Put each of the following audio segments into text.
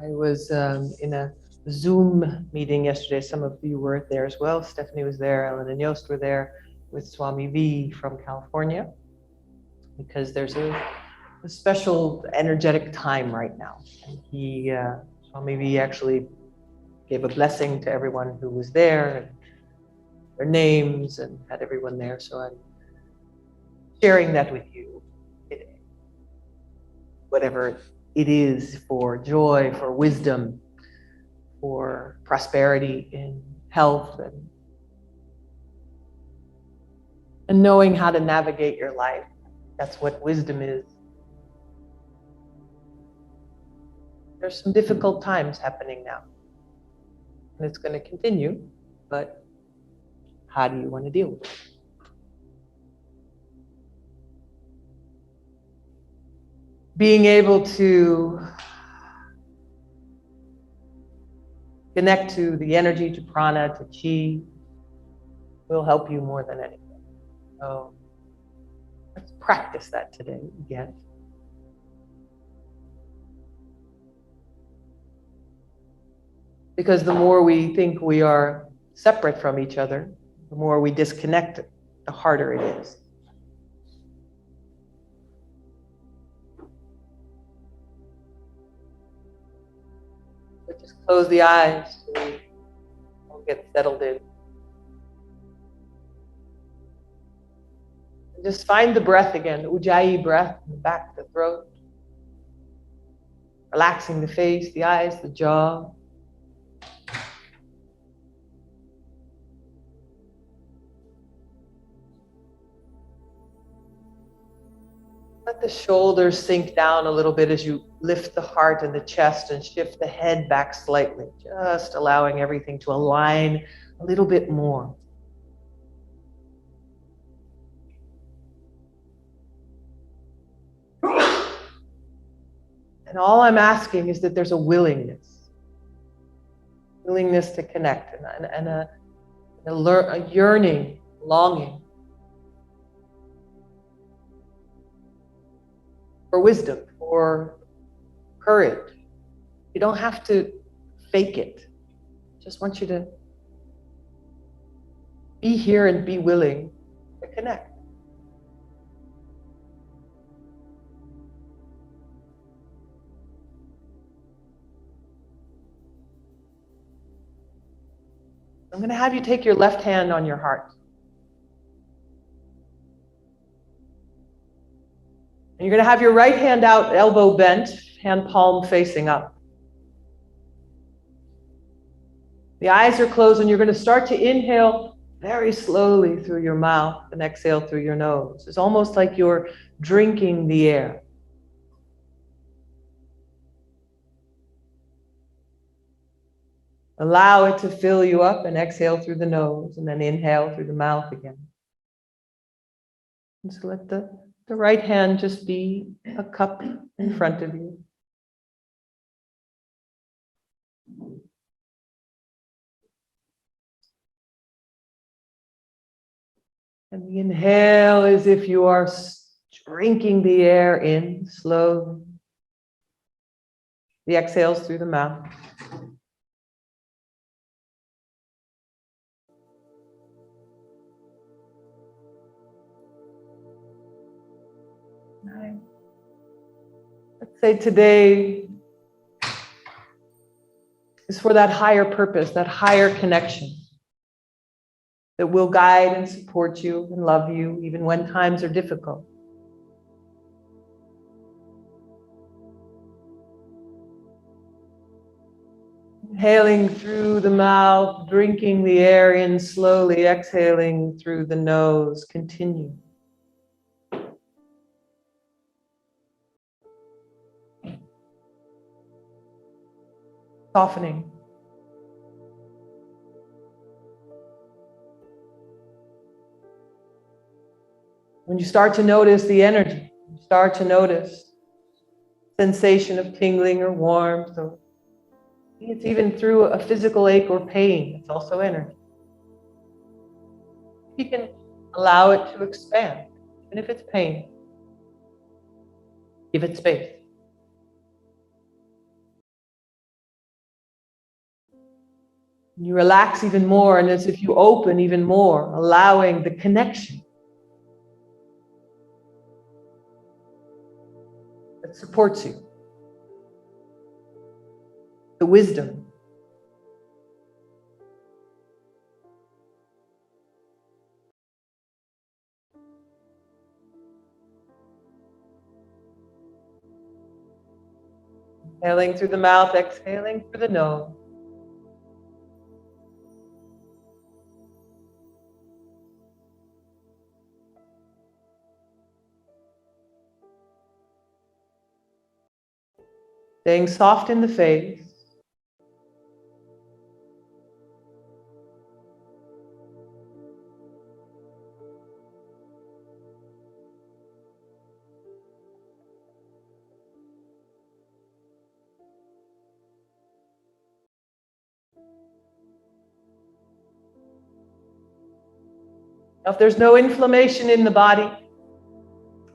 I was in a Zoom meeting yesterday. Some of you were there as well. Stephanie was there, Ellen and Yost were there with Swami V from California, because there's a special energetic time right now. And Swami V actually gave a blessing to everyone who was there, and their names, and had everyone there. So I'm sharing that with you today. Whatever it is, for joy, for wisdom, for prosperity in health, and knowing how to navigate your life. That's what wisdom is. There's some difficult times happening now, and it's going to continue, but how do you want to deal with it? Being able to connect to the energy, to prana, to chi, will help you more than anything. So let's practice that today again. Because the more we think we are separate from each other, the more we disconnect, the harder it is. So just close the eyes so we all get settled in. And just find the breath again, the Ujjayi breath in the back of the throat. Relaxing the face, the eyes, the jaw. Let the shoulders sink down a little bit as you lift the heart and the chest and shift the head back slightly, just allowing everything to align a little bit more. And all I'm asking is that there's a willingness to connect, and a yearning, longing for wisdom, for courage. You don't have to fake it. Just want you to be here and be willing to connect. I'm going to have you take your left hand on your heart. And you're going to have your right hand out, elbow bent, hand palm facing up. The eyes are closed, and you're going to start to inhale very slowly through your mouth and exhale through your nose. It's almost like you're drinking the air. Allow it to fill you up, and exhale through the nose, and then inhale through the mouth again. And so let the right hand just be a cup in front of you. And the inhale is if you are drinking the air in slowly. The exhales through the mouth. Let's say today is for that higher purpose, that higher connection that will guide and support you and love you even when times are difficult. Inhaling through the mouth, drinking the air in slowly, exhaling through the nose. Continue. Softening. When you start to notice the energy, you start to notice sensation of tingling or warmth, or it's even through a physical ache or pain, it's also energy. You can allow it to expand, even if it's pain. Give it space. You relax even more, and as if you open even more, allowing the connection that supports you, the wisdom. Inhaling through the mouth, exhaling through the nose. Staying soft in the face. Now, if there's no inflammation in the body,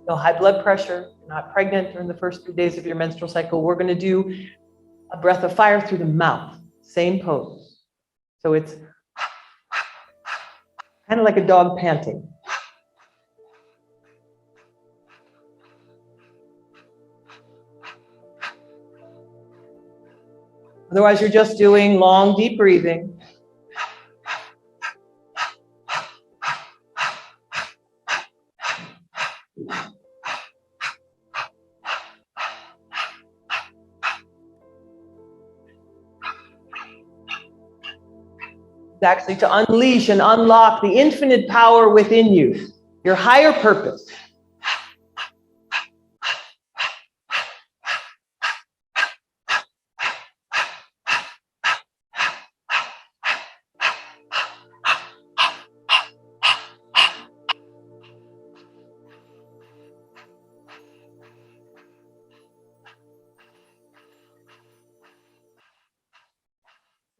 no high blood pressure, you're not pregnant during the first 3 days of your menstrual cycle, we're going to do a breath of fire through the mouth. Same pose. So it's kind of like a dog panting. Otherwise, you're just doing long, deep breathing. It's actually to unleash and unlock the infinite power within you, your higher purpose.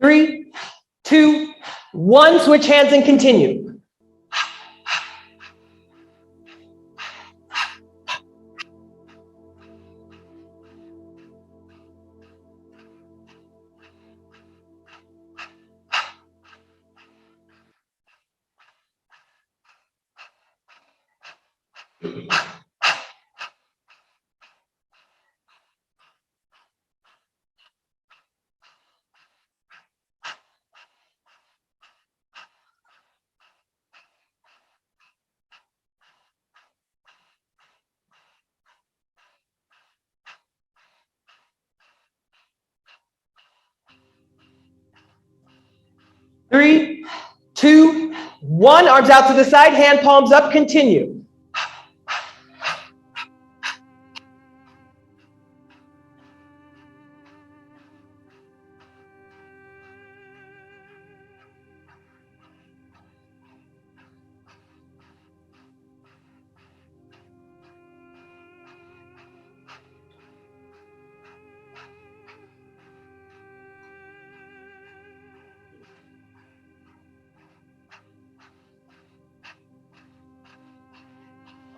Three, two, one, switch hands and continue. Three, two, one, arms out to the side, hand palms up, continue.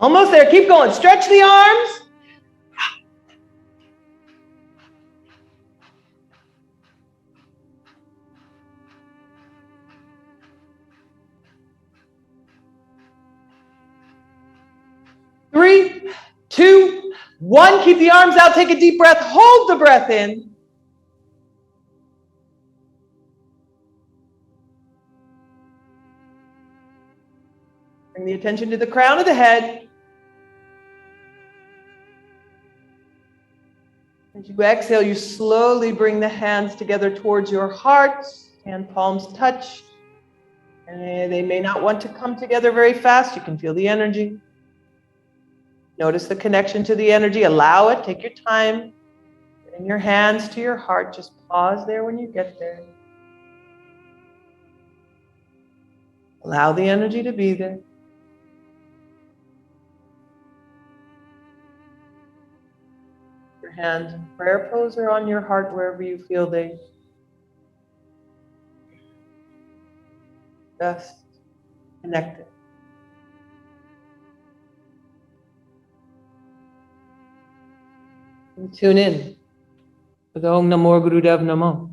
Almost there, keep going, stretch the arms. Three, two, one, keep the arms out, take a deep breath, hold the breath in. Bring the attention to the crown of the head. As you exhale, you slowly bring the hands together towards your heart, hand palms touch. And they may not want to come together very fast. You can feel the energy. Notice the connection to the energy. Allow it. Take your time. Bring your hands to your heart. Just pause there when you get there. Allow the energy to be there. Your hands in prayer pose or on your heart, wherever you feel they just connected. And tune in with Om Namo Gurudev Namo.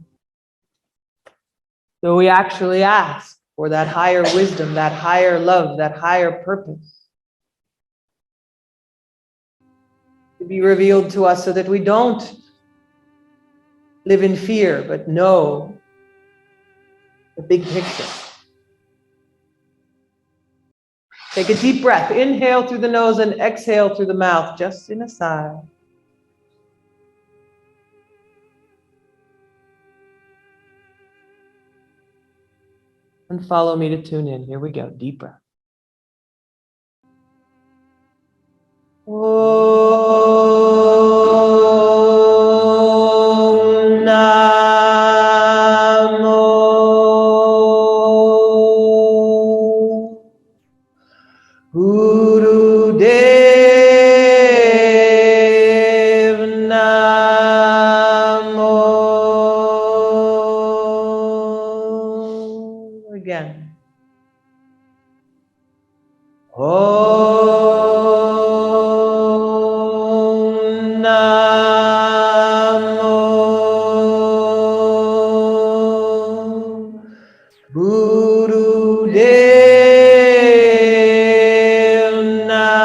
So we actually ask for that higher wisdom, that higher love, that higher purpose to be revealed to us so that we don't live in fear, but know the big picture. Take a deep breath. Inhale through the nose and exhale through the mouth, just in a sigh. And follow me to tune in. Here we go. Deep breath. Om Namo Guru Dev Namo. Again. Om Namo Guru Dev Namo.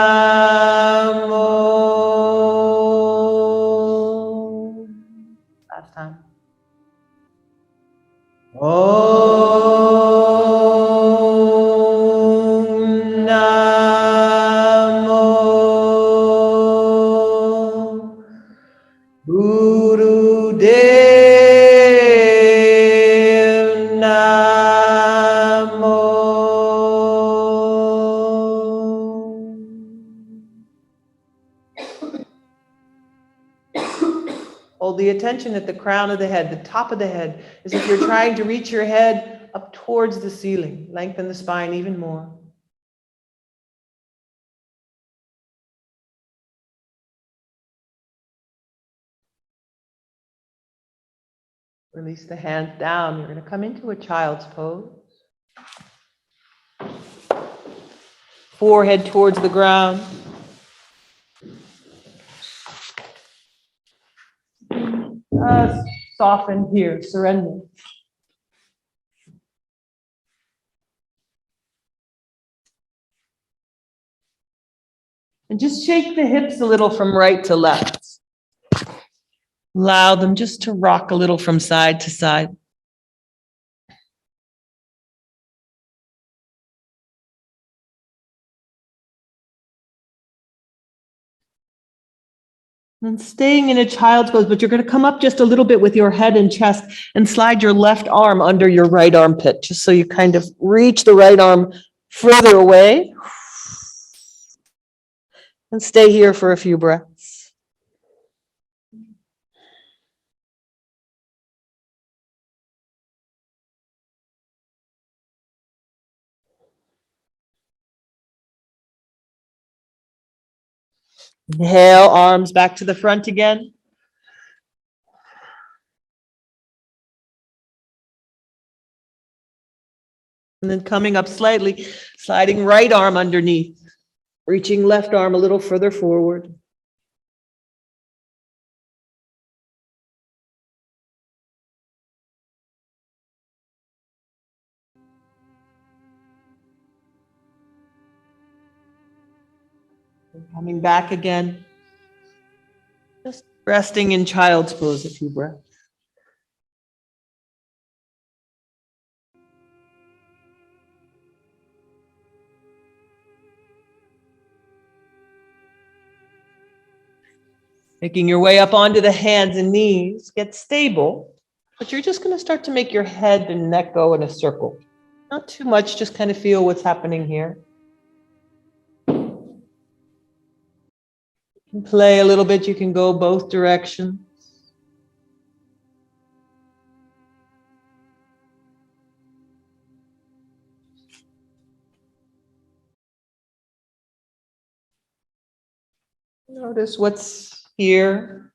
Last time. Om Namo Guru Dev Namo. Hold the attention at the crown of the head, the top of the head, as if you're trying to reach your head up towards the ceiling. Lengthen the spine even more. Release the hands down. You're going to come into a child's pose. Forehead towards the ground. Just soften here, surrender. And just shake the hips a little from right to left. Allow them just to rock a little from side to side. And staying in a child's pose, but you're going to come up just a little bit with your head and chest and slide your left arm under your right armpit, just so you kind of reach the right arm further away. And stay here for a few breaths. Inhale, arms back to the front again. And then coming up slightly, sliding right arm underneath, reaching left arm a little further forward. And coming back again, just resting in child's pose, a few breaths. Making your way up onto the hands and knees, get stable, but you're just going to start to make your head and neck go in a circle. Not too much, just kind of feel what's happening here. You can play a little bit, you can go both directions. Notice what's here.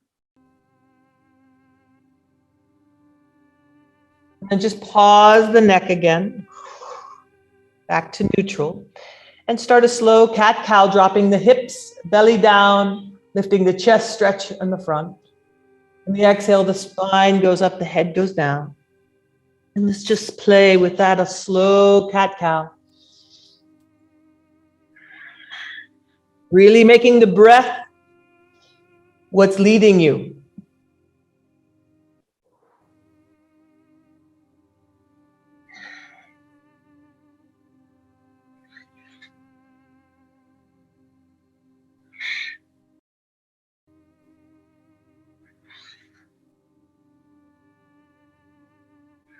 And just pause the neck again. Back to neutral. And start a slow cat-cow, dropping the hips, belly down, lifting the chest, stretch in the front. And the exhale, the spine goes up, the head goes down. And let's just play with that, a slow cat-cow. Really making the breath what's leading you.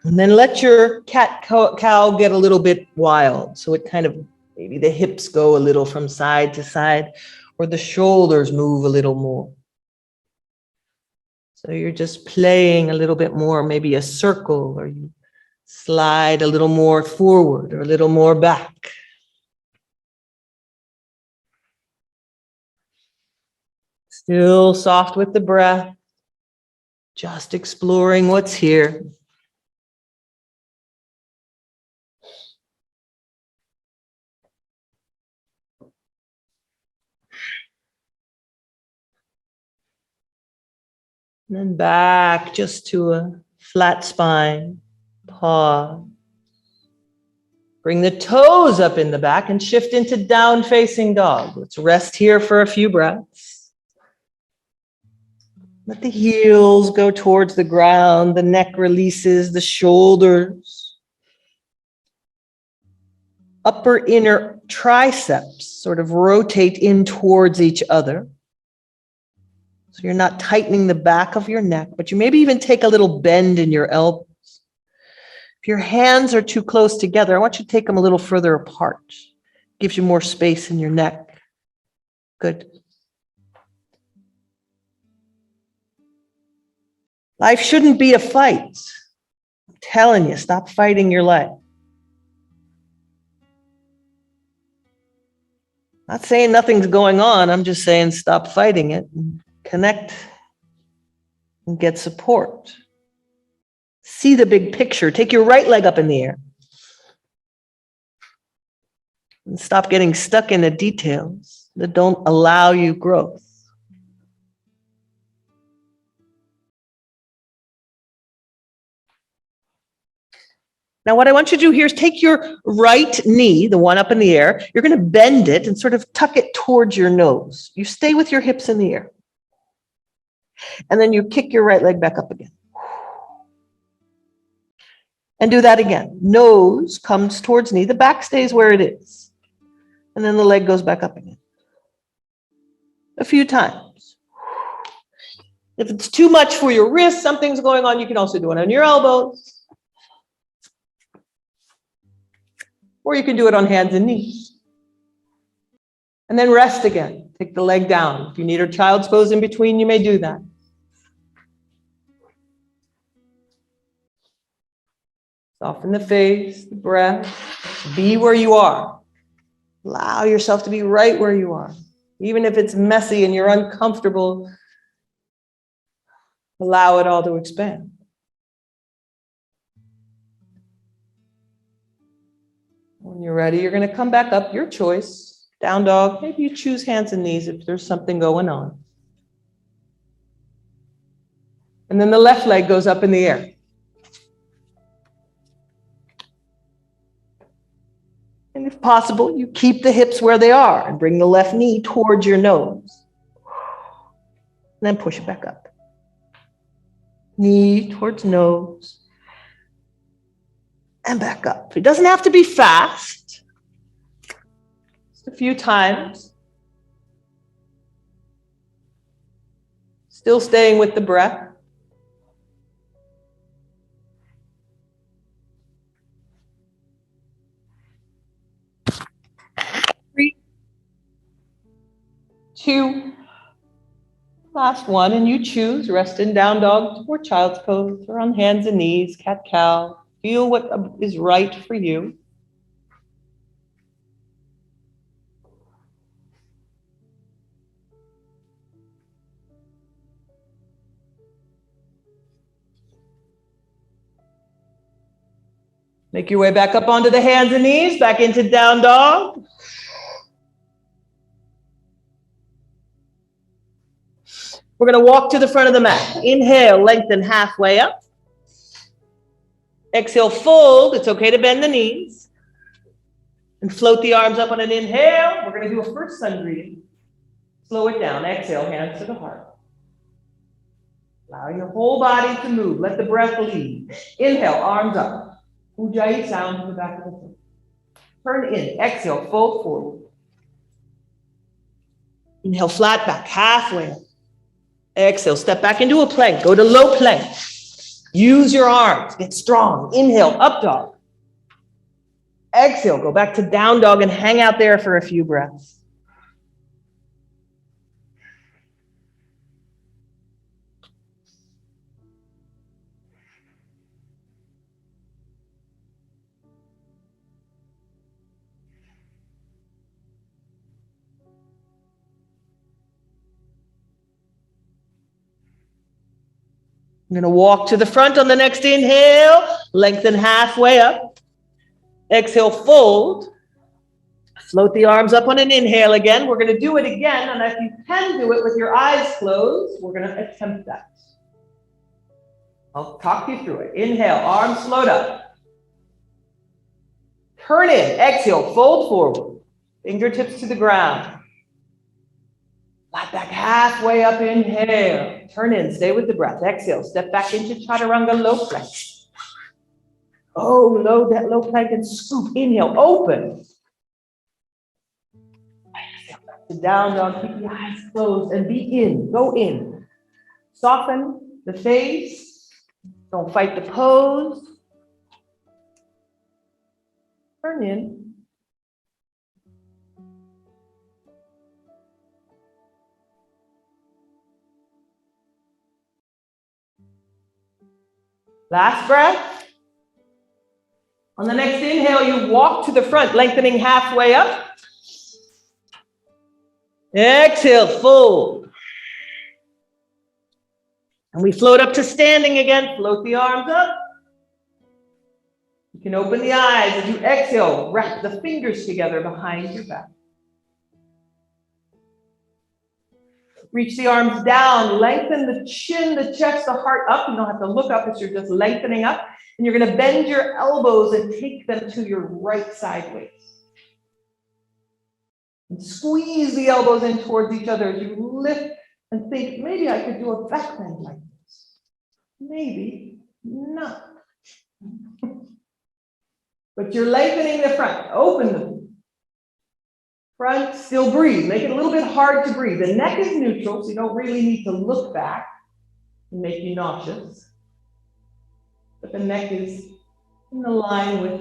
And then let your cat-cow get a little bit wild. So it kind of, maybe the hips go a little from side to side, or the shoulders move a little more. So you're just playing a little bit more, maybe a circle, or you slide a little more forward or a little more back. Still soft with the breath, just exploring what's here. And then back just to a flat spine. Pause. Bring the toes up in the back and shift into down facing dog. Let's rest here for a few breaths. Let the heels go towards the ground, the neck releases, the shoulders. Upper inner triceps sort of rotate in towards each other. So you're not tightening the back of your neck, but you maybe even take a little bend in your elbows. If your hands are too close together, I want you to take them a little further apart. Gives you more space in your neck. Good. Life shouldn't be a fight. I'm telling you, stop fighting your life. Not saying nothing's going on. I'm just saying stop fighting it. And connect and get support. See the big picture. Take your right leg up in the air. And stop getting stuck in the details that don't allow you growth. Now, what I want you to do here is take your right knee, the one up in the air. You're going to bend it and sort of tuck it towards your nose. You stay with your hips in the air. And then you kick your right leg back up again. And do that again. Nose comes towards knee. The back stays where it is. And then the leg goes back up again. A few times. If it's too much for your wrist, something's going on, you can also do it on your elbows. Or you can do it on hands and knees. And then rest again. Take the leg down. If you need a child's pose in between, you may do that. Soften the face, the breath. Be where you are. Allow yourself to be right where you are. Even if it's messy and you're uncomfortable, allow it all to expand. When you're ready, you're going to come back up, your choice. Down dog, maybe you choose hands and knees if there's something going on. And then the left leg goes up in the air. And if possible, you keep the hips where they are and bring the left knee towards your nose. And then push it back up. Knee towards nose. And back up. It doesn't have to be fast. Just a few times. Still staying with the breath. Three, two, last one, and you choose rest in down dog or child's pose or on hands and knees, cat-cow. Feel what is right for you. Make your way back up onto the hands and knees, back into down dog. We're going to walk to the front of the mat. Inhale, lengthen halfway up. Exhale, fold. It's okay to bend the knees. And float the arms up on an inhale. We're going to do a first sun greeting. Slow it down. Exhale, hands to the heart. Allow your whole body to move. Let the breath lead. Inhale, arms up. Ujjayi sound to the back of the foot. Turn in. Exhale, fold forward. Inhale, flat back, halfway up. Exhale, step back into a plank. Go to low plank. Use your arms. Get strong. Inhale, up dog. Exhale, go back to down dog and hang out there for a few breaths. I'm going to walk to the front on the next inhale. Lengthen halfway up. Exhale, fold. Float the arms up on an inhale again. We're going to do it again. And if you can do it with your eyes closed, we're going to attempt that. I'll talk you through it. Inhale, arms float up. Turn in. Exhale, fold forward. Fingertips to the ground. Flat back halfway up, inhale. Turn in, stay with the breath. Exhale, step back into chaturanga low plank. Oh, load that low plank and scoop. Inhale, open. Exhale, down dog, keep your eyes closed and be in, go in. Soften the face. Don't fight the pose. Turn in. Last breath. On the next inhale, you walk to the front, lengthening halfway up. Exhale, fold. And we float up to standing again. Float the arms up. You can open the eyes. As you exhale, wrap the fingers together behind your back. Reach the arms down, lengthen the chin, the chest, the heart up. You don't have to look up as you're just lengthening up. And you're going to bend your elbows and take them to your right sideways. And squeeze the elbows in towards each other as you lift and think, maybe I could do a back bend like this. Maybe not. But you're lengthening the front. Open them. Front, still breathe. Make it a little bit hard to breathe. The neck is neutral, so you don't really need to look back and make you nauseous. But the neck is in line with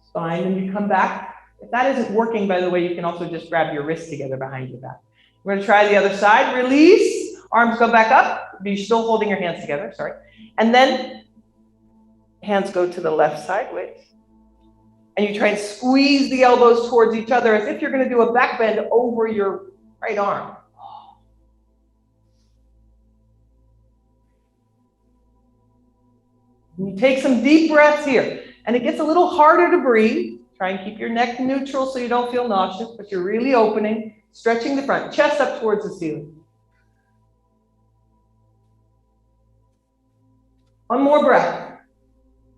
spine, and you come back. If that isn't working, by the way, you can also just grab your wrists together behind your back. We're going to try the other side. Release. Arms go back up. You're still holding your hands together, sorry. And then hands go to the left sideways. And you try and squeeze the elbows towards each other as if you're going to do a back bend over your right arm. And you take some deep breaths here. And it gets a little harder to breathe. Try and keep your neck neutral so you don't feel nauseous, but you're really opening, stretching the front, chest up towards the ceiling. One more breath.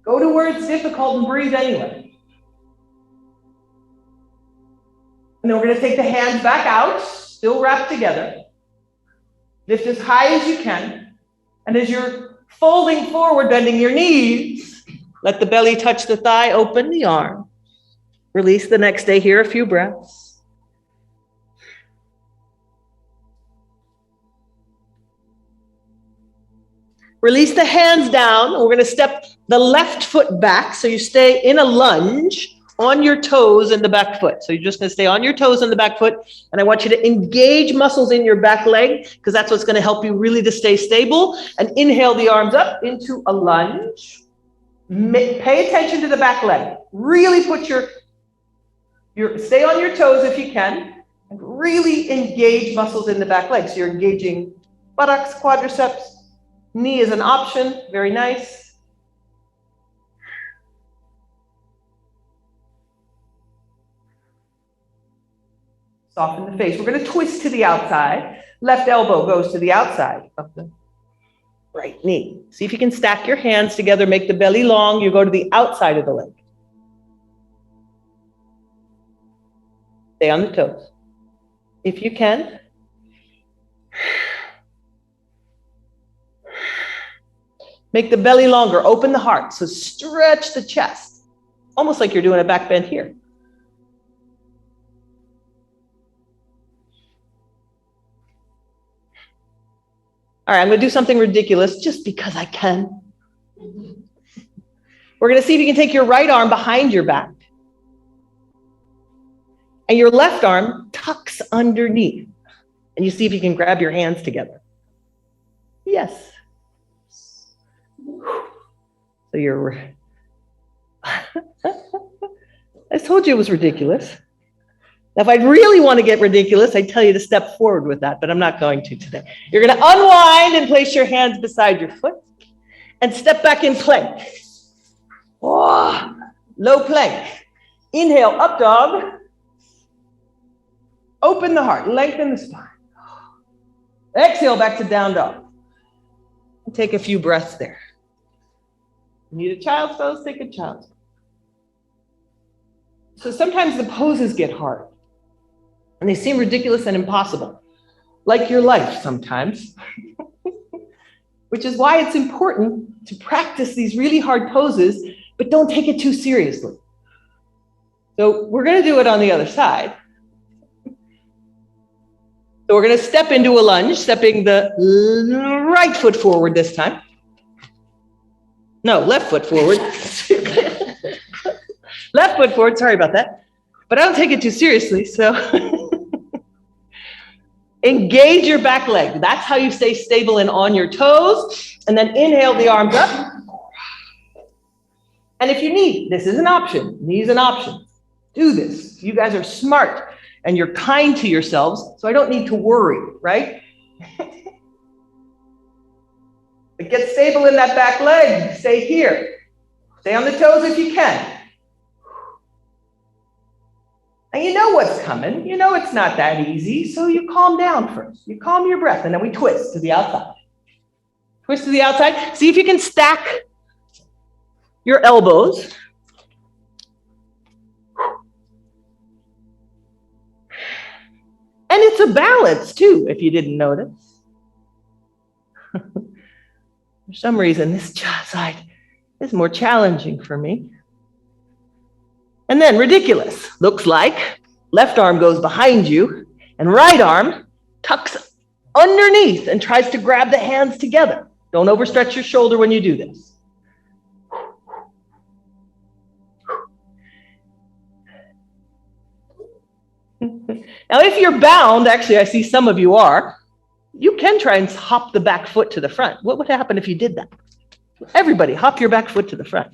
Go to where it's difficult and breathe anyway. And then we're going to take the hands back out, still wrapped together. Lift as high as you can. And as you're folding forward, bending your knees, let the belly touch the thigh, open the arm. Release the neck, stay here a few breaths. Release the hands down. We're going to step the left foot back so you stay in a lunge on your toes and the back foot. So you're just going to stay on your toes and the back foot. And I want you to engage muscles in your back leg because that's what's going to help you really to stay stable. And inhale the arms up into a lunge. Pay attention to the back leg. Really put your stay on your toes if you can. And really engage muscles in the back leg. So you're engaging buttocks, quadriceps. Knee is an option. Very nice. Soften the face. We're going to twist to the outside. Left elbow goes to the outside of the right knee. See if you can stack your hands together, make the belly long. You go to the outside of the leg. Stay on the toes. If you can. Make the belly longer, open the heart. So stretch the chest, almost like you're doing a back bend here. All right, I'm gonna do something ridiculous just because I can. We're gonna see if you can take your right arm behind your back and your left arm tucks underneath. And you see if you can grab your hands together. Yes. So you're, I told you it was ridiculous. Now, if I really want to get ridiculous, I'd tell you to step forward with that, but I'm not going to today. You're going to unwind and place your hands beside your foot and step back in plank. Oh, low plank. Inhale, up dog. Open the heart, lengthen the spine. Exhale, back to down dog. Take a few breaths there. Need a child's pose, take a child's pose. So sometimes the poses get hard and they seem ridiculous and impossible, like your life sometimes, which is why it's important to practice these really hard poses, but don't take it too seriously. So we're going to do it on the other side. So we're going to step into a lunge, stepping the right foot forward this time. No, left foot forward. Left foot forward, sorry about that. But I don't take it too seriously, so. Engage your back leg. That's how you stay stable and on your toes. And then inhale the arms up. And if you need, this is an option. Knees an option. Do this. You guys are smart and you're kind to yourselves, so I don't need to worry, right? But get stable in that back leg. Stay here. Stay on the toes if you can. And you know what's coming. You know it's not that easy, so you calm down first. You calm your breath, and then we twist to the outside. Twist to the outside. See if you can stack your elbows. And it's a balance, too, if you didn't notice. For some reason, this side is more challenging for me. And then ridiculous. Looks like left arm goes behind you and right arm tucks underneath and tries to grab the hands together. Don't overstretch your shoulder when you do this. Now, if you're bound, actually, I see some of you are, you can try and hop the back foot to the front. What would happen if you did that? Everybody, hop your back foot to the front.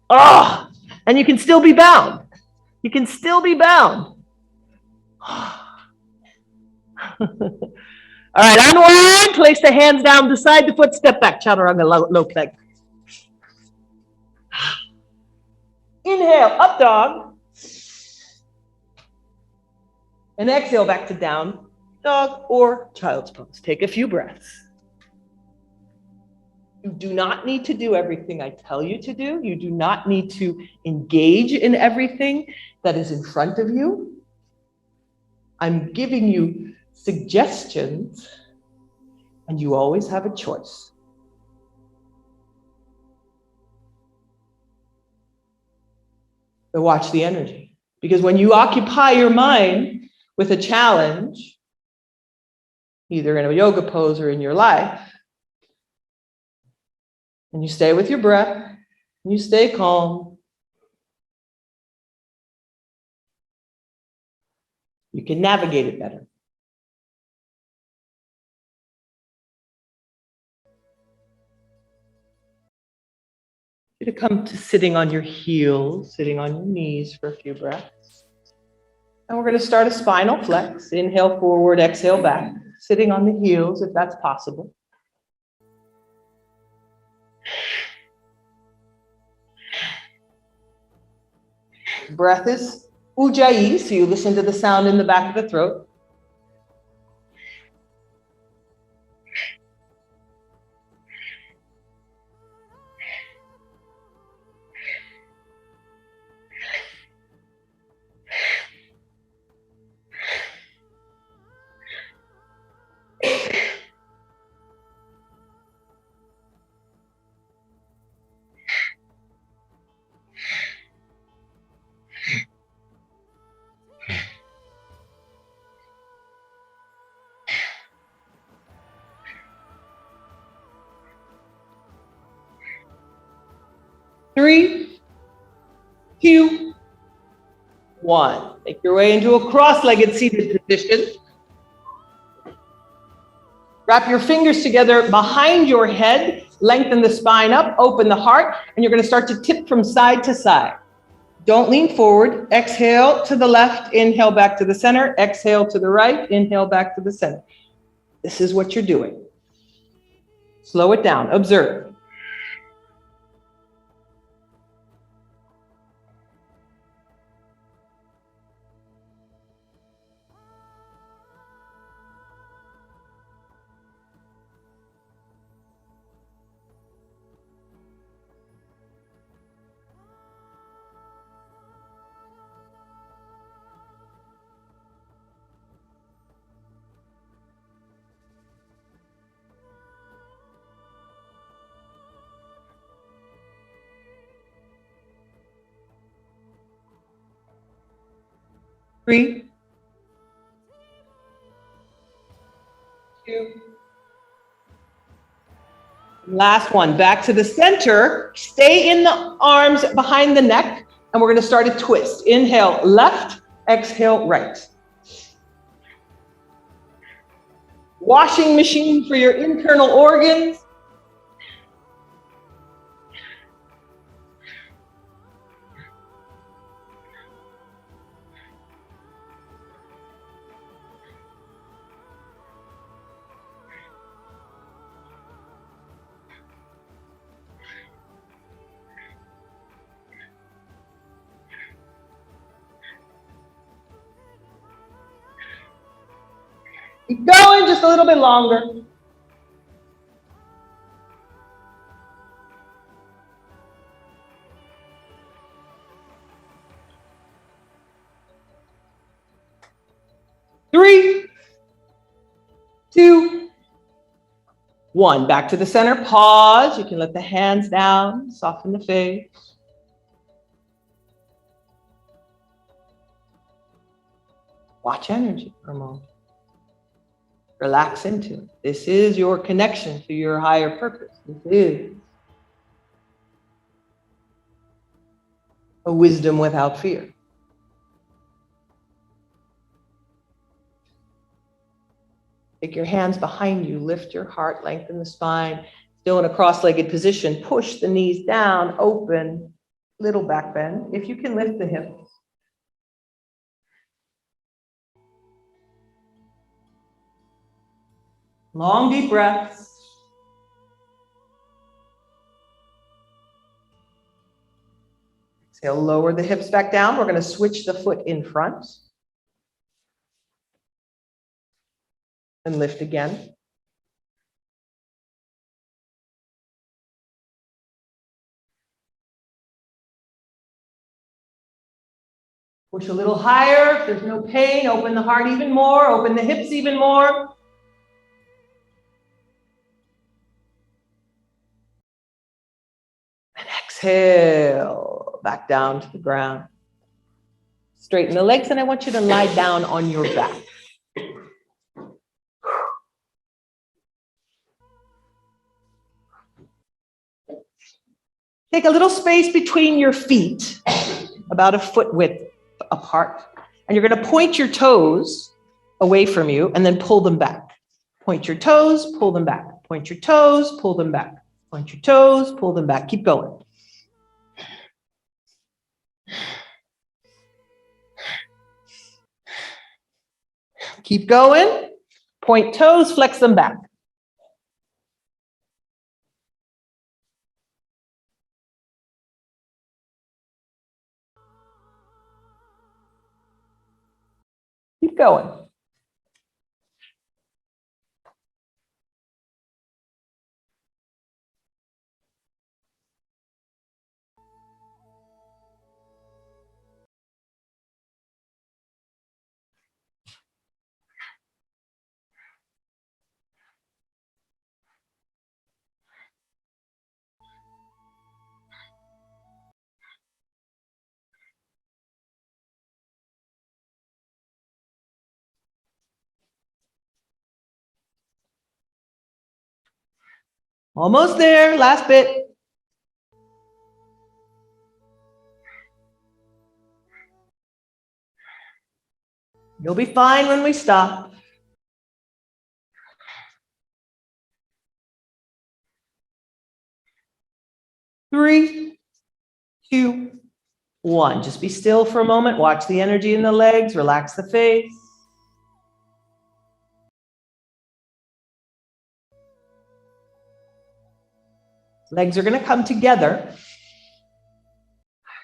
Oh, and you can still be bound. You can still be bound. All right, unwind, place the hands down beside the foot, step back, chaturanga, low plank. Inhale, up dog. And exhale back to down dog or child's pose. Take a few breaths. You do not need to do everything I tell you to do. You do not need to engage in everything that is in front of you. I'm giving you suggestions, and you always have a choice. So watch the energy, because when you occupy your mind with a challenge, either in a yoga pose or in your life, and you stay with your breath, and you stay calm, you can navigate it better. You to come to sitting on your heels, sitting on your knees for a few breaths. And we're going to start a spinal flex. Inhale forward, exhale back, sitting on the heels if that's possible. Breath is ujjayi, so you listen to the sound in the back of the throat. 3, 2, 1. Make your way into a cross-legged seated position. Wrap your fingers together behind your head, lengthen the spine up, open the heart, and you're going to start to tip from side to side. Don't lean forward. Exhale to the left, inhale back to the center, exhale to the right, inhale back to the center. This is what you're doing. Slow it down. Observe. Three, 2. Last one. Back to the center. Stay in the arms behind the neck, and we're going to start a twist. Inhale left, exhale right. Washing machine for your internal organs. Keep going just a little bit longer. Three, 2, 1. Back to the center. Pause. You can let the hands down, soften the face. Watch energy for a moment. Relax into it. This is your connection to your higher purpose. This is a wisdom without fear. Take your hands behind you, lift your heart, lengthen the spine. Still in a cross-legged position, push the knees down, open, little back bend. If you can lift the hips. Long, deep breaths. Exhale, lower the hips back down. We're going to switch the foot in front. And lift again. Push a little higher. If there's no pain, open the heart even more, open the hips even more. And exhale, back down to the ground. Straighten the legs, and I want you to lie down on your back. Take a little space between your feet, about a foot width apart, and you're going to point your toes away from you and then pull them back. Point your toes, pull them back. Point your toes, pull them back. Point your toes, pull them back. Keep going. Keep going. Point toes, flex them back. Keep going. Almost there. Last bit. You'll be fine when we stop. 3, 2, 1. Just be still for a moment. Watch the energy in the legs. Relax the face. Legs are going to come together.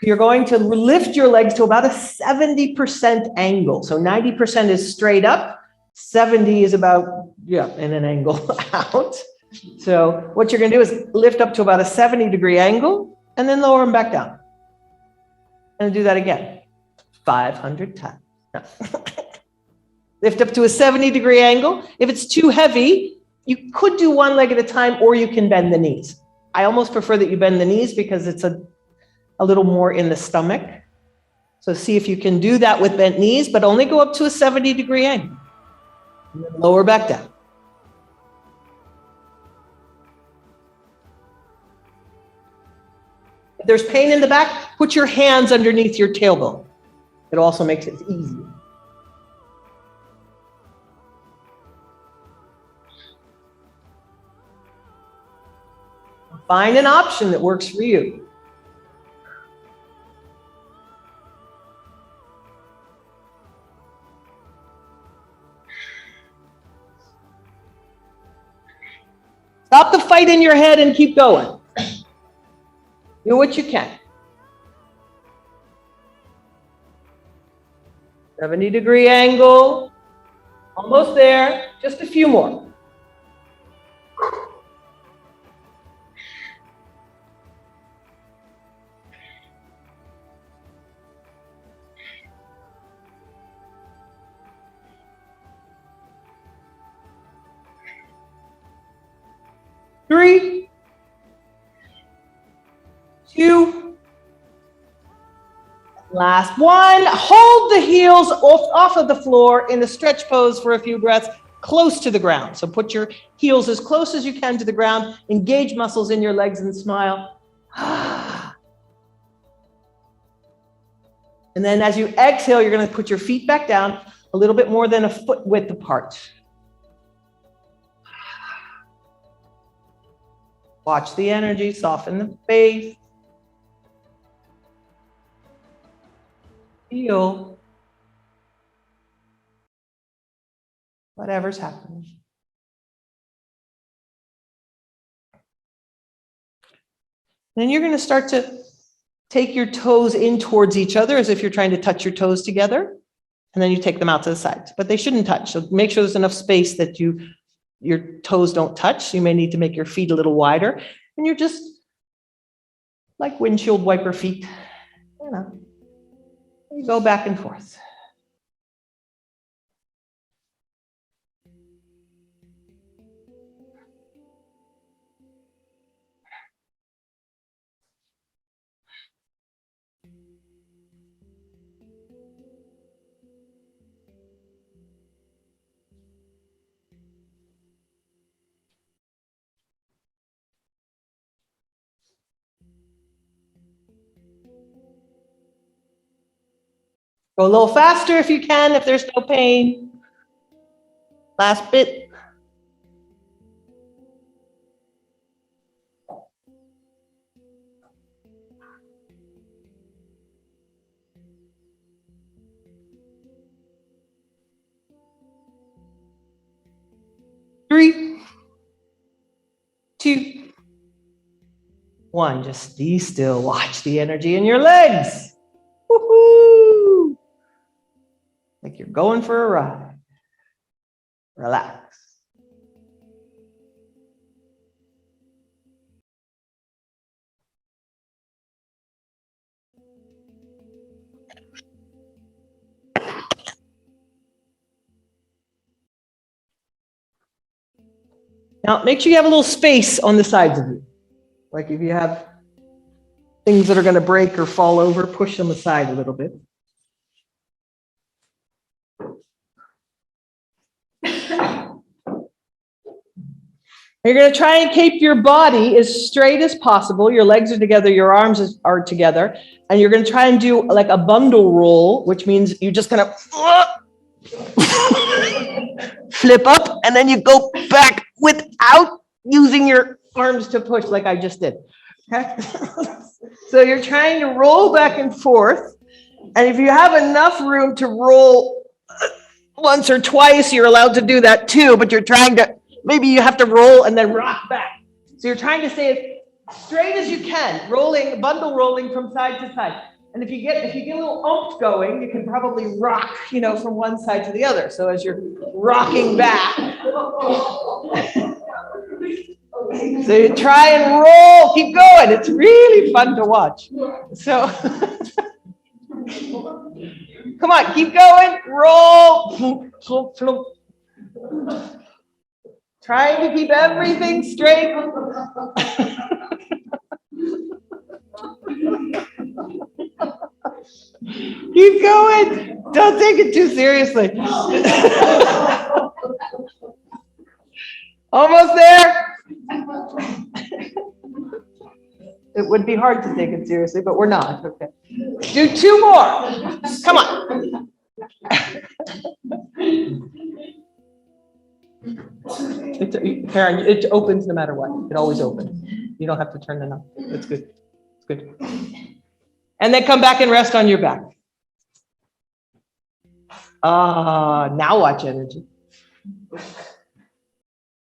You're going to lift your legs to about a 70% angle. So 90% is straight up. 70 is about, in an angle out. So what you're going to do is lift up to about a 70-degree angle and then lower them back down. And do that again. 500 times. No. Lift up to a 70-degree angle. If it's too heavy, you could do one leg at a time, or you can bend the knees. I almost prefer that you bend the knees because it's a little more in the stomach. So see if you can do that with bent knees, but only go up to a 70-degree angle. And then lower back down. If there's pain in the back, put your hands underneath your tailbone. It also makes it easier. Find an option that works for you. Stop the fight in your head and keep going. Do what you can. 70-degree angle. Almost there. Just a few more. Three, 2, last one. Hold the heels off of the floor in the stretch pose for a few breaths, close to the ground. So put your heels as close as you can to the ground, engage muscles in your legs and smile. And then as you exhale, you're going to put your feet back down a little bit more than a foot width apart. Watch the energy, soften the face. Feel whatever's happening. Then you're going to start to take your toes in towards each other as if you're trying to touch your toes together. And then you take them out to the sides, but they shouldn't touch. So make sure there's enough space that your toes don't touch. You may need to make your feet a little wider. And you're just like windshield wiper feet. You go back and forth. Go a little faster if you can, if there's no pain. Last bit. Three, 2, 1. Just be still. Watch the energy in your legs. Woohoo! Like you're going for a ride. Relax. Now, make sure you have a little space on the sides of you. Like if you have things that are going to break or fall over, push them aside a little bit. You're going to try and keep your body as straight as possible. Your legs are together, your arms are together, and you're going to try and do like a bundle roll, which means you're just going to Flip up, and then you go back without using your arms to push like I just did. Okay? So you're trying to roll back and forth. And if you have enough room to roll once or twice, you're allowed to do that too, but you're trying to, maybe you have to roll and then rock back. So you're trying to stay as straight as you can, rolling, bundle rolling from side to side. And if you get a little oomph going, you can probably rock, from one side to the other. So as you're rocking back, so you try and roll, keep going. It's really fun to watch. So come on, keep going, roll. Trying to keep everything straight. Keep going. Don't take it too seriously. Almost there. It would be hard to take it seriously, but we're not. Okay. Do 2 more. Come on. Karen, it opens no matter what. It always opens. You don't have to turn the knob. That's good. It's good. And then come back and rest on your back. Now watch energy.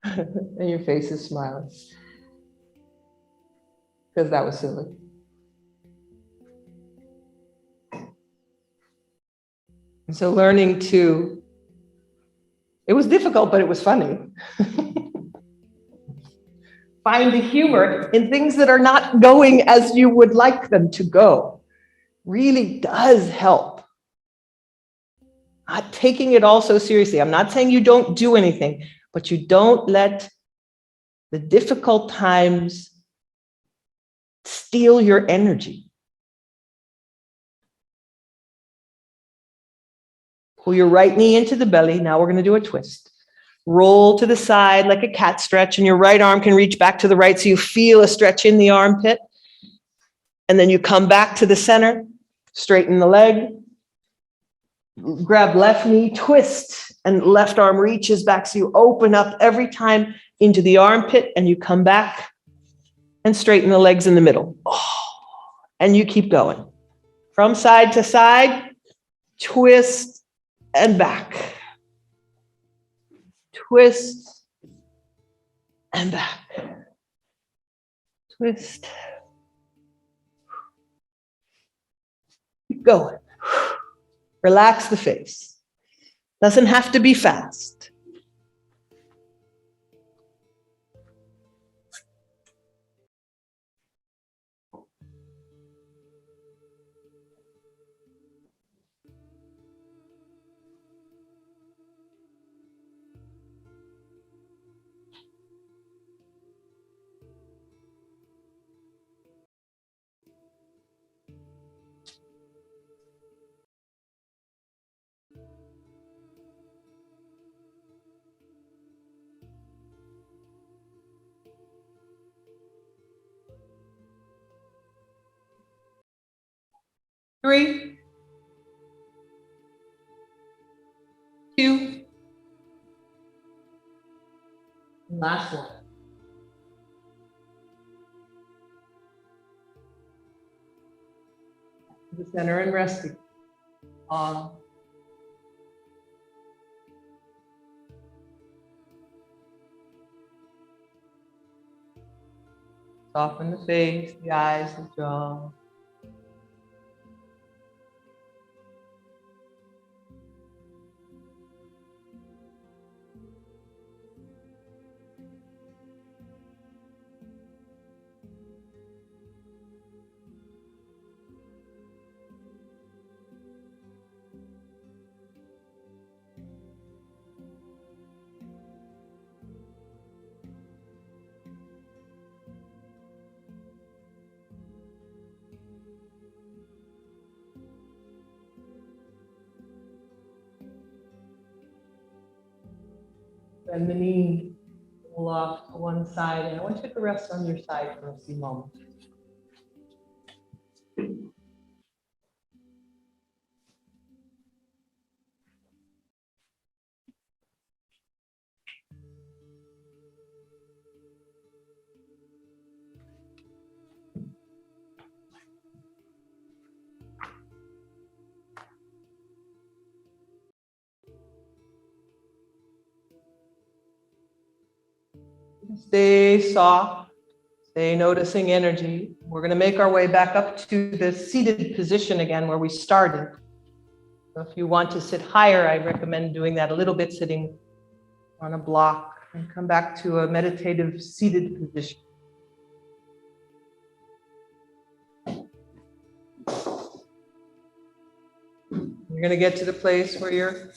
And your face is smiling. Because that was silly. And so learning to, it was difficult, but it was funny. Find the humor in things that are not going as you would like them to go. Really does help. Not taking it all so seriously. I'm not saying you don't do anything, but you don't let the difficult times steal your energy. Pull your right knee into the belly. Now we're going to do a twist. Roll to the side like a cat stretch, and your right arm can reach back to the right so you feel a stretch in the armpit. And then you come back to the center, straighten the leg, grab left knee, twist, and left arm reaches back so you open up every time into the armpit, and you come back and straighten the legs in the middle. And you keep going. From side to side, twist and back. Twist and back. Twist. Keep going. Relax the face. Doesn't have to be fast. Three, 2, last one. The center and resting. Soften the face, the eyes, the jaw. Bend the knee, pull off to one side, and I want you to rest on your side for a few moments. Stay soft. Stay noticing energy. We're going to make our way back up to the seated position again where we started. So if you want to sit higher, I recommend doing that a little bit, sitting on a block, and come back to a meditative seated position. You're going to get to the place where your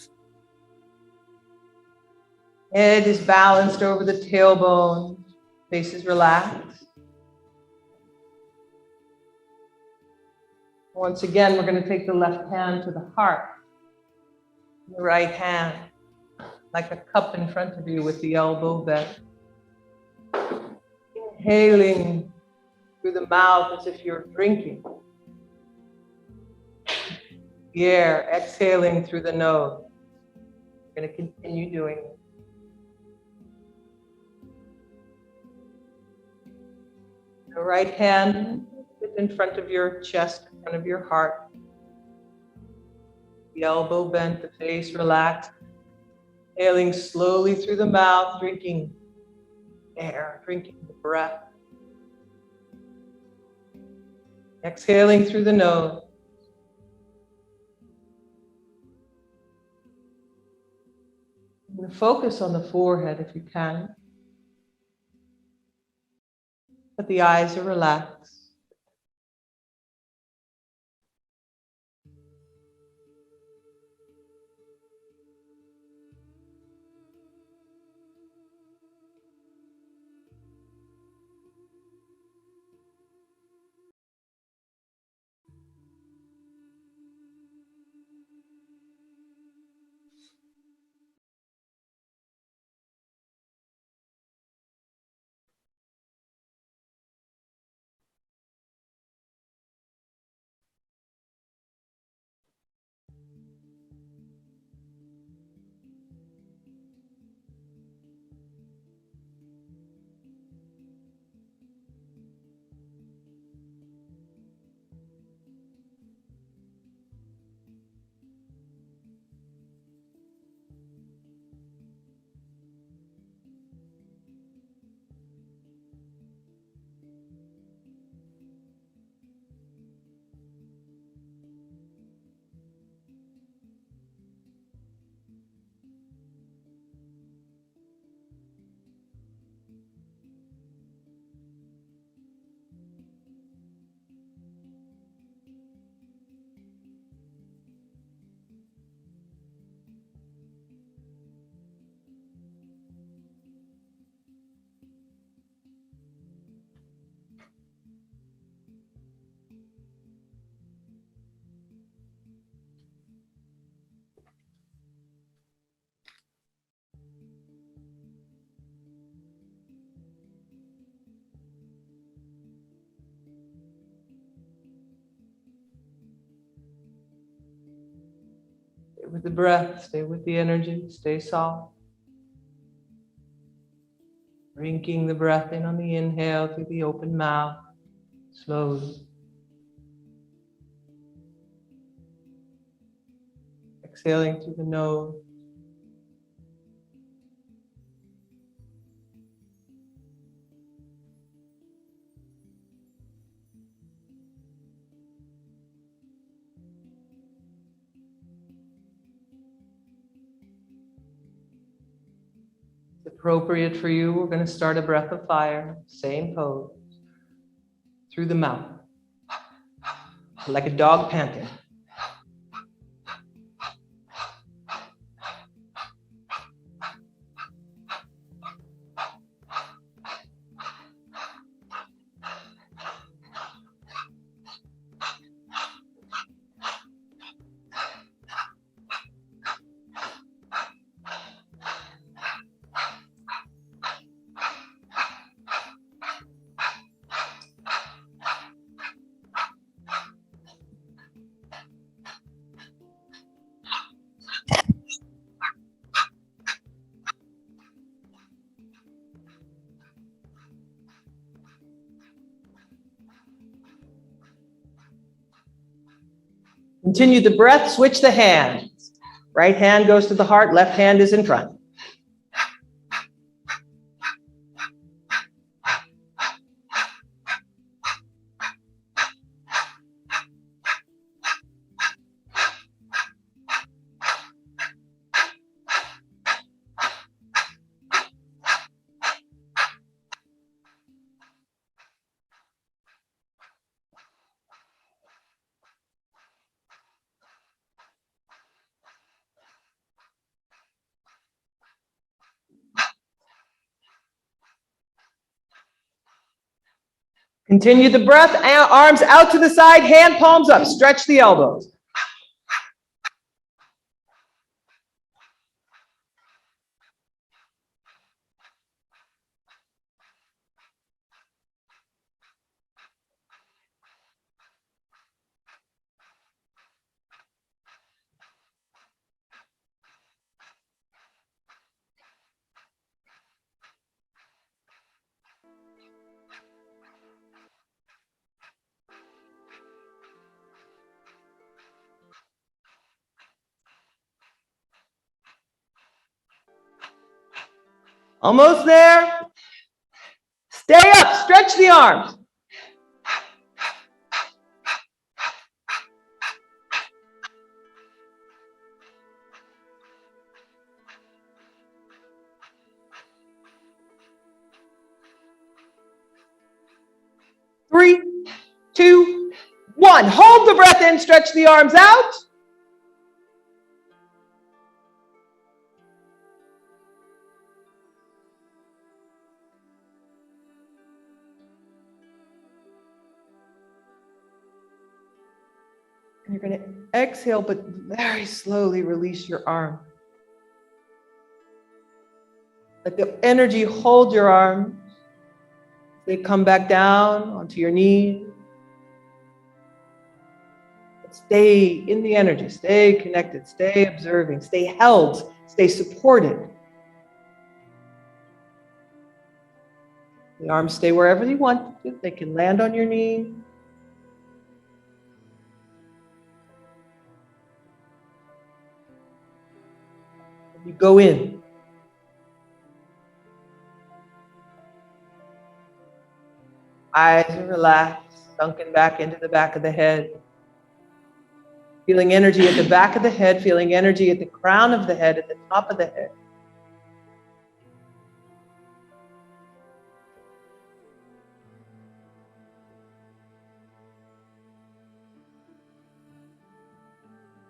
head is balanced over the tailbone, face is relaxed. Once again, we're going to take the left hand to the heart, the right hand like a cup in front of you with the elbow bent. Inhaling through the mouth as if you're drinking. The air, exhaling through the nose. We're going to continue doing it. The right hand in front of your chest, in front of your heart. The elbow bent, the face relaxed. Exhaling slowly through the mouth, drinking air, drinking the breath. Exhaling through the nose. And focus on the forehead if you can. But the eyes are relaxed. Stay with the breath, stay with the energy, stay soft. Drinking the breath in on the inhale through the open mouth, slowly. Exhaling through the nose. Appropriate for you, we're going to start a breath of fire, same pose, through the mouth, like a dog panting. Continue the breath, switch the hands. Right hand goes to the heart, left hand is in front. Continue the breath, arms out to the side, hand palms up, stretch the elbows. Almost there. Stay up, stretch the arms. Three, two, one. Hold the breath in, stretch the arms out. And you're going to exhale, but very slowly release your arm. Let the energy hold your arms. They come back down onto your knees. Stay in the energy, stay connected, stay observing, stay held, stay supported. The arms stay wherever you want to. They can land on your knee. You go in. Eyes are relaxed, sunken back into the back of the head. Feeling energy at the back of the head, feeling energy at the crown of the head, at the top of the head.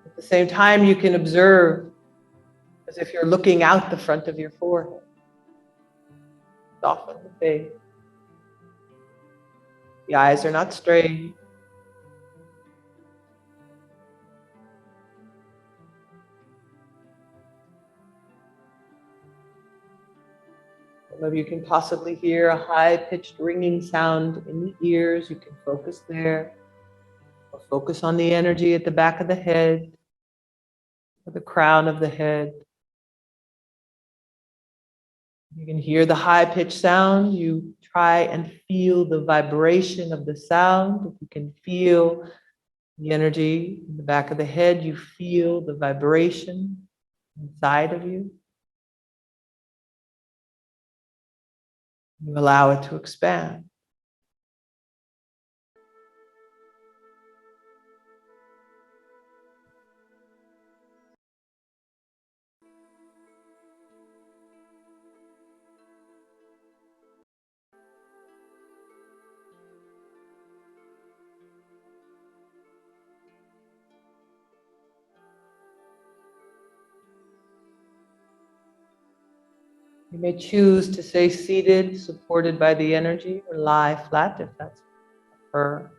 At the same time, you can observe as if you're looking out the front of your forehead. Soften the face. The eyes are not straight. Some of you can possibly hear a high-pitched ringing sound in the ears. You can focus there. Or focus on the energy at the back of the head, or the crown of the head. You can hear the high-pitched sound. You try and feel the vibration of the sound. If you can feel the energy in the back of the head, you feel the vibration inside of you. You allow it to expand. You may choose to stay seated, supported by the energy, or lie flat if that's her.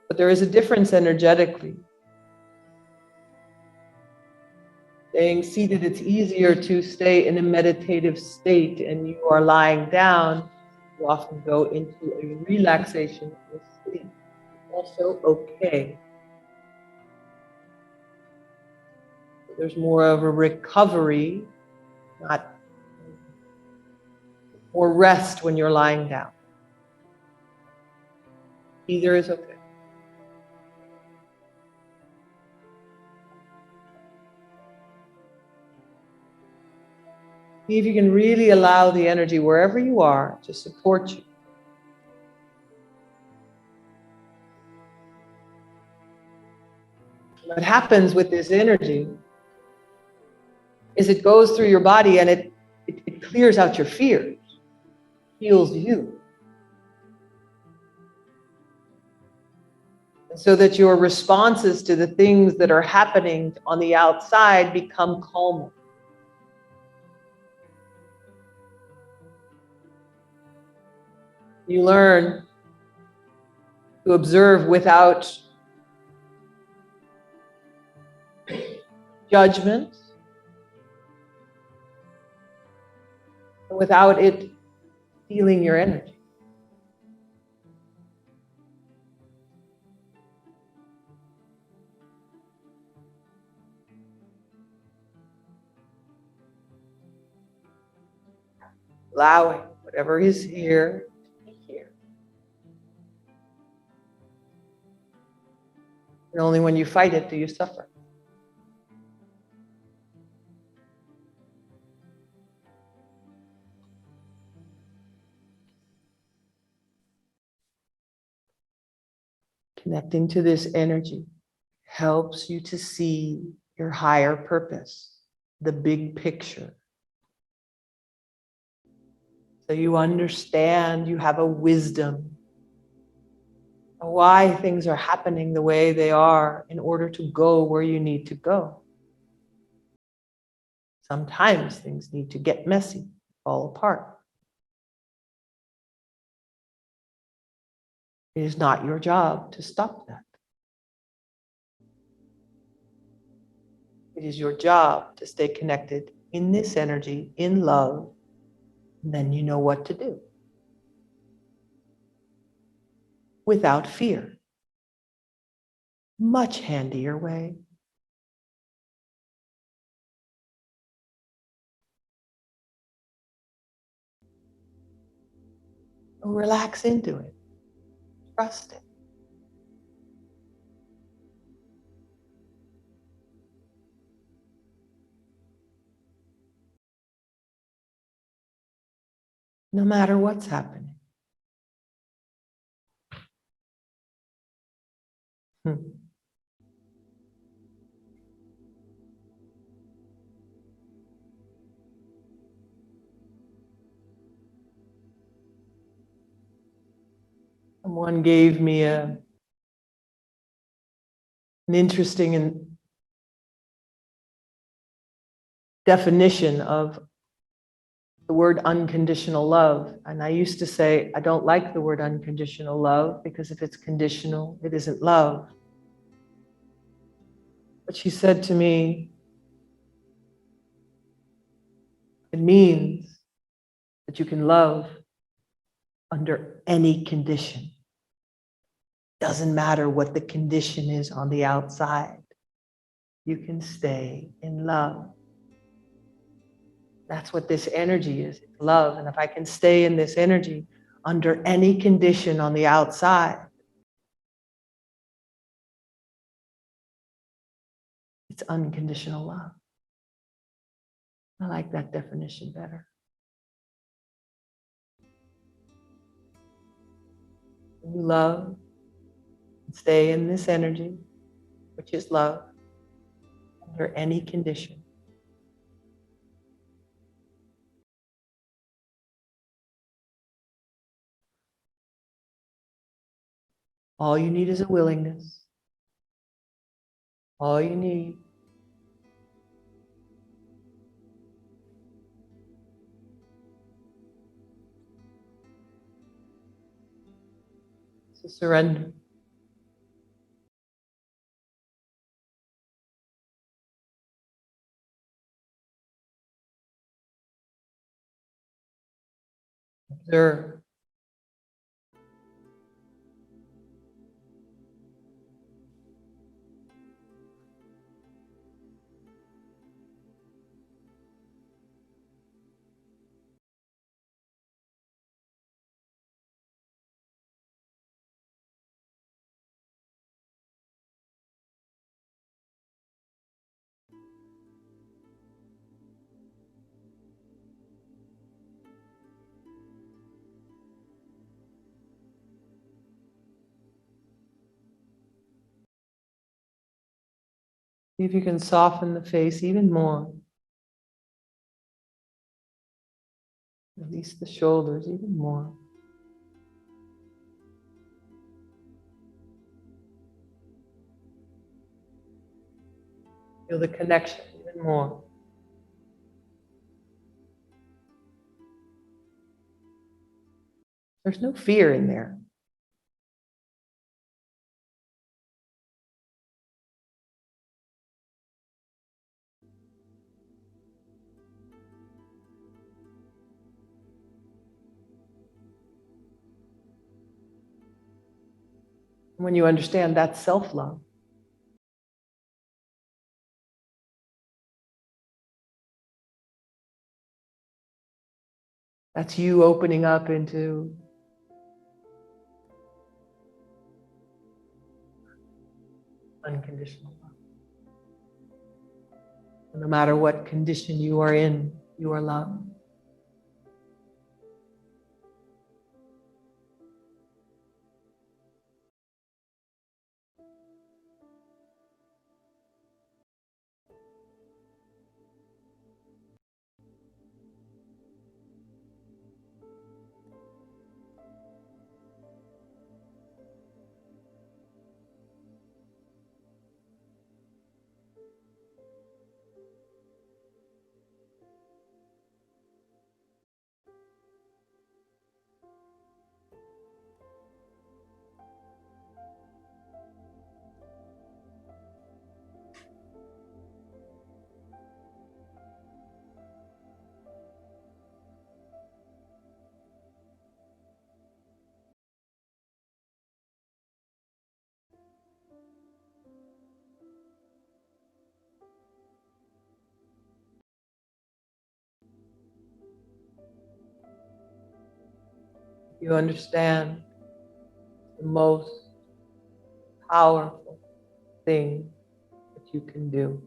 But there is a difference energetically. Staying seated, it's easier to stay in a meditative state, and you are lying down, you often go into a relaxation or sleep. Also okay. There's more of a recovery, not or rest when you're lying down. Either is okay. See if you can really allow the energy wherever you are to support you. What happens with this energy is it goes through your body and it clears out your fears, heals you. And so that your responses to the things that are happening on the outside become calmer. You learn to observe without judgment, without it feeling your energy. Allowing whatever is here to be here. And only when you fight it do you suffer. Connecting to this energy helps you to see your higher purpose, the big picture. So you understand, you have a wisdom of why things are happening the way they are in order to go where you need to go. Sometimes things need to get messy, fall apart. It is not your job to stop that. It is your job to stay connected in this energy, in love, and then you know what to do. Without fear. Much handier way. Relax into it. Trust it. No matter what's happening. Someone gave me an interesting definition of the word unconditional love. And I used to say, I don't like the word unconditional love because if it's conditional, it isn't love. But she said to me, it means that you can love under any condition. Doesn't matter what the condition is on the outside. You can stay in love. That's what this energy is, love. And if I can stay in this energy under any condition on the outside, it's unconditional love. I like that definition better. You love, stay in this energy, which is love, under any condition. All you need is a willingness. All you need is to surrender. Observe. See if you can soften the face even more. Release the shoulders even more. Feel the connection even more. There's no fear in there. When you understand that's self-love, that's you opening up into unconditional love. No matter what condition you are in, you are loved. You understand the most powerful thing that you can do.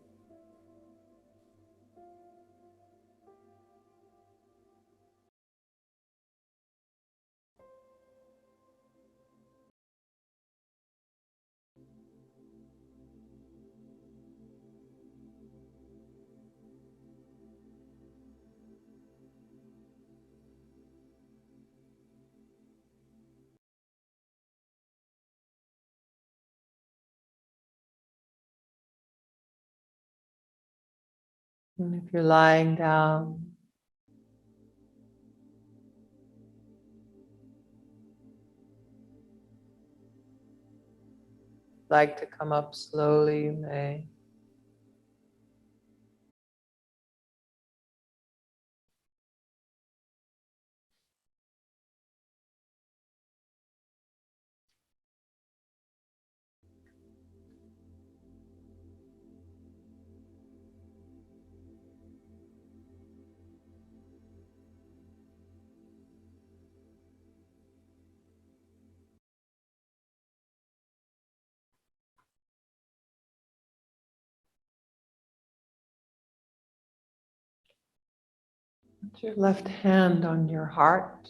And if you're lying down, like to come up slowly, you may. Put your left hand on your heart,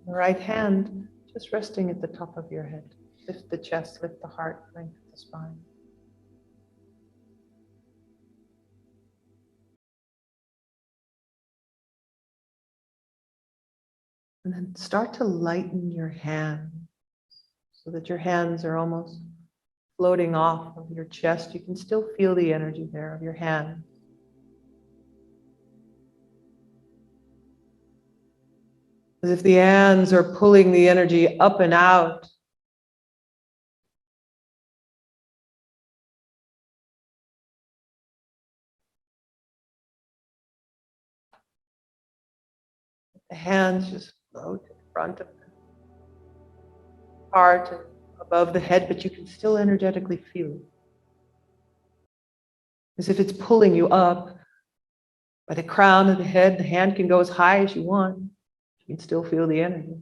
the right hand just resting at the top of your head. Lift the chest, lift the heart, lengthen the spine. And then start to lighten your hands so that your hands are almost floating off of your chest. You can still feel the energy there of your hand. As if the hands are pulling the energy up and out. The hands just float in front of the heart and above the head, but you can still energetically feel it. As if it's pulling you up by the crown of the head. The hand can go as high as you want. You can still feel the energy.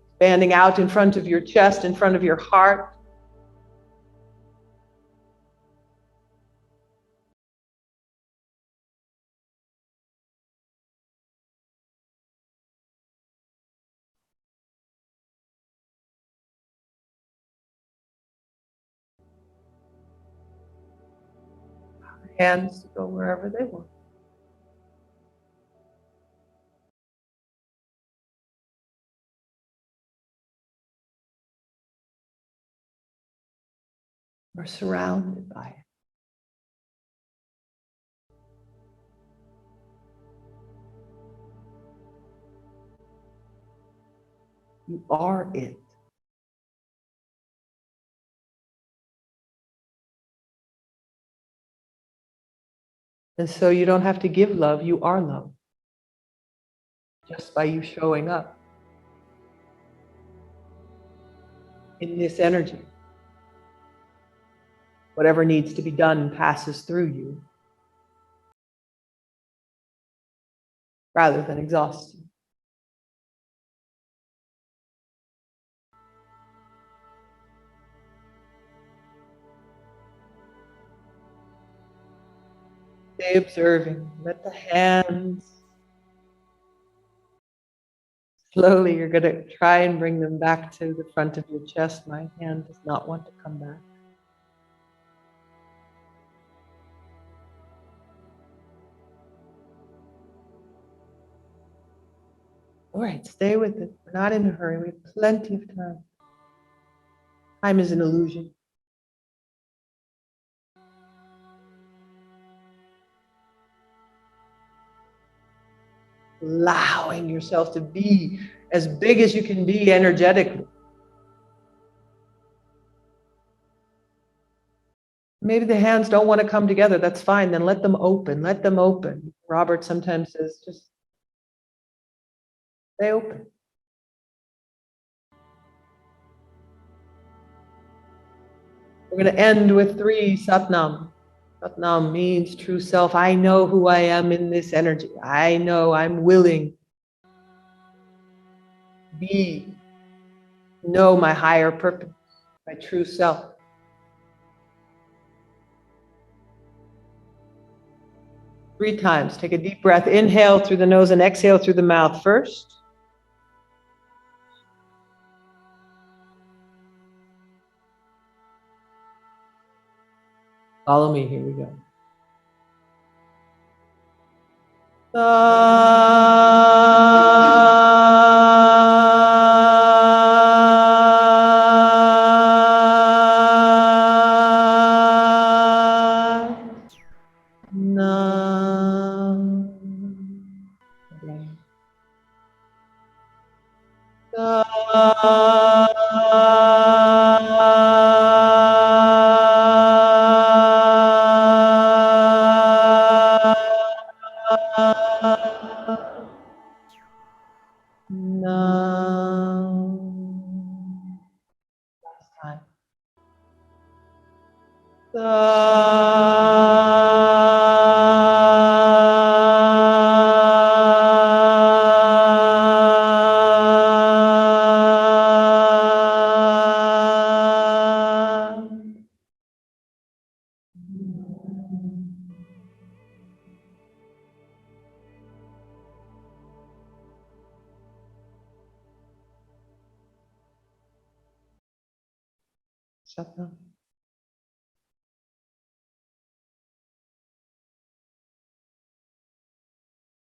Expanding out in front of your chest, in front of your heart. Hands to go wherever they want. We're surrounded by it. You are it. And so you don't have to give love, you are love. Just by you showing up in this energy. Whatever needs to be done passes through you rather than exhaust you. Stay observing. Let the hands, slowly you're going to try and bring them back to the front of your chest. My hand does not want to come back. All right, stay with it. We're not in a hurry. We have plenty of time. Time is an illusion. Allowing yourself to be as big as you can be energetically. Maybe the hands don't want to come together. That's fine. Then let them open. Let them open. Robert sometimes says, just stay open. We're going to end with 3 Satnam. Satnam means true self. I know who I am in this energy. I know I'm willing. Know my higher purpose, my true self. Three times. Take a deep breath. Inhale through the nose and exhale through the mouth first. Follow me. Here we go. Satnam.